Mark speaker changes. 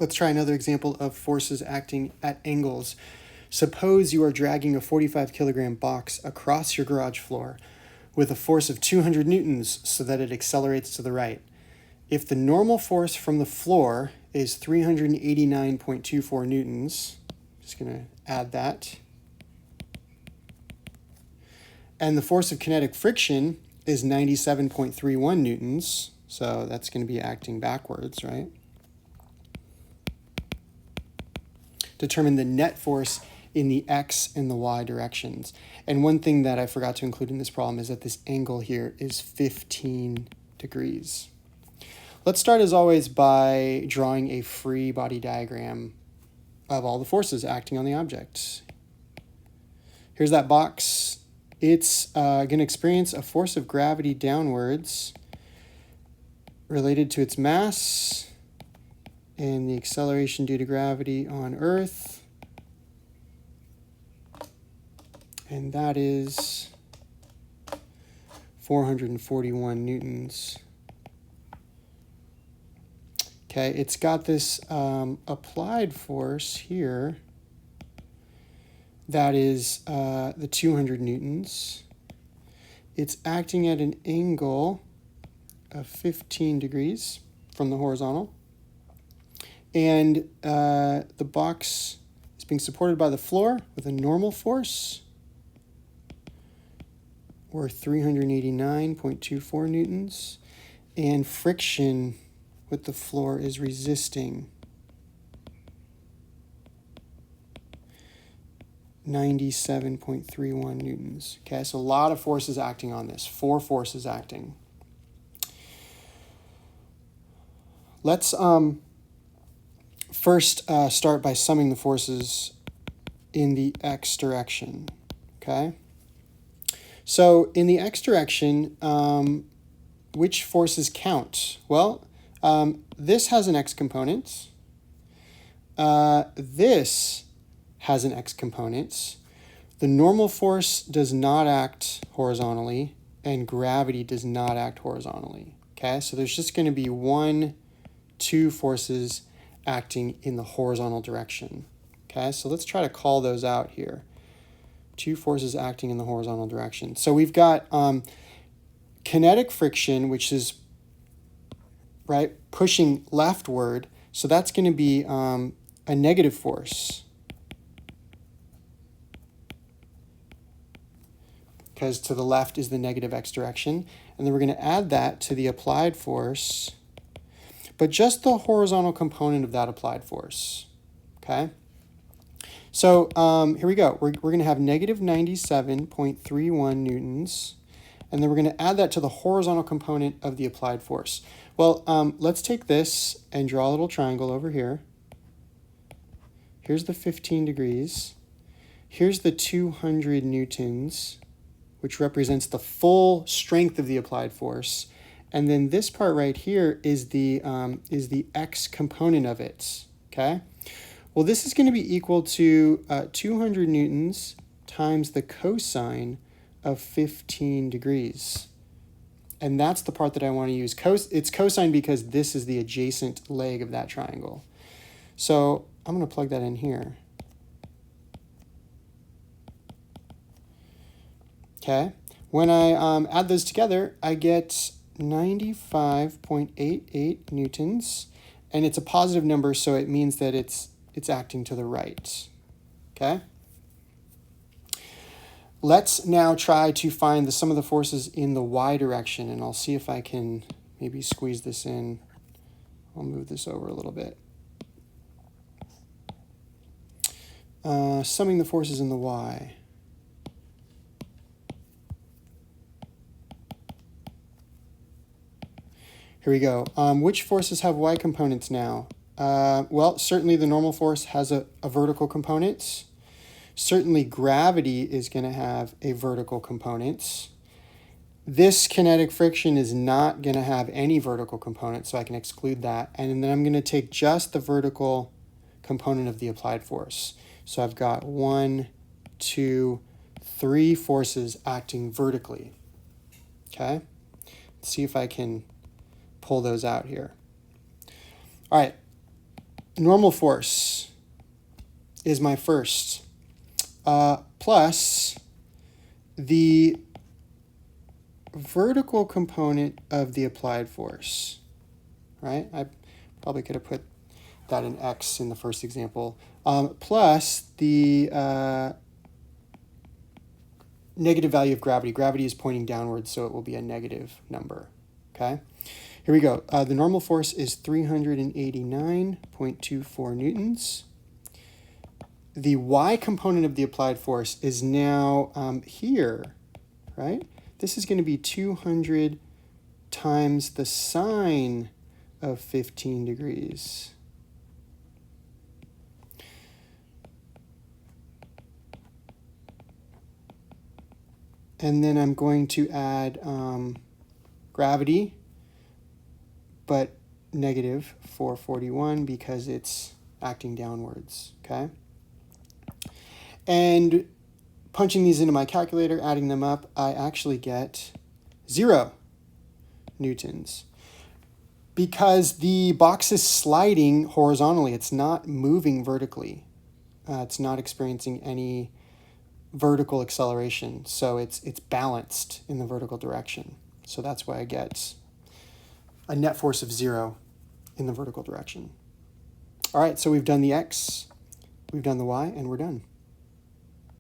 Speaker 1: Let's try another example of forces acting at angles. Suppose you are dragging a 45 kilogram box across your garage floor with a force of 200 newtons so that it accelerates to the right. If the normal force from the floor is 389.24 newtons, just going to add that, and the force of kinetic friction is 97.31 newtons, so that's going to be acting backwards, right? Determine the net force in the x and the y directions. And one thing that I forgot to include in this problem is that this angle here is 15 degrees. Let's start as always by drawing a free body diagram of all the forces acting on the object. Here's that box. It's going to experience a force of gravity downwards related to its mass and the acceleration due to gravity on Earth. And that is 441 newtons. Okay, it's got this applied force here that is the 200 newtons. It's acting at an angle of 15 degrees from the horizontal. And the box is being supported by the floor with a normal force, or 389.24 newtons. And friction with the floor is resisting 97.31 newtons. Okay, so a lot of forces acting on this, 4 forces acting. Let's first start by summing the forces in the x direction, okay? So in the x direction, which forces count? Well, this has an x component. This has an x component. The normal force does not act horizontally, and gravity does not act horizontally. Okay, so there's just going to be 2 forces acting in the horizontal direction. Okay, so let's try to call those out here. 2 forces acting in the horizontal direction. So we've got kinetic friction, which is pushing leftward. So that's going to be a negative force, because to the left is the negative x direction. And then we're going to add that to the applied force, but just the horizontal component of that applied force. Okay? So here we go. We're going to have negative 97.31 newtons, and then we're going to add that to the horizontal component of the applied force. Well, let's take this and draw a little triangle over here. Here's the 15 degrees. Here's the 200 newtons, which represents the full strength of the applied force. And then this part right here is the x component of it, okay? Well, this is going to be equal to 200 newtons times the cosine of 15 degrees. And that's the part that I want to use. It's cosine because this is the adjacent leg of that triangle. So I'm going to plug that in here. Okay, when I add those together, I get 95.88 newtons, and it's a positive number, so it means that it's acting to the right. Okay. Let's now try to find the sum of the forces in the y direction, and I'll see if I can maybe squeeze this in. I'll move this over a little bit. Summing the forces in the y. Here we go. Which forces have y components now? Well, certainly the normal force has a vertical component. Certainly gravity is going to have a vertical component. This kinetic friction is not going to have any vertical component, so I can exclude that. And then I'm going to take just the vertical component of the applied force. So I've got 1, 2, 3 forces acting vertically. Okay? Let's see if I can pull those out here. All right. normal force is my first, plus the vertical component of the applied force, right? I probably could have put that in X in the first example, plus the negative value of gravity. Gravity is pointing downwards, so it will be a negative number, okay? Here we go. The normal force is 389.24 newtons. The Y component of the applied force is now here, right? This is going to be 200 times the sine of 15 degrees. And then I'm going to add gravity, but negative 441 because it's acting downwards, okay? And punching these into my calculator, adding them up, I actually get 0 newtons. Because the box is sliding horizontally, it's not moving vertically. It's not experiencing any vertical acceleration, so it's balanced in the vertical direction. So that's why I get a net force of 0 in the vertical direction. All right, so we've done the X, we've done the Y, and we're done.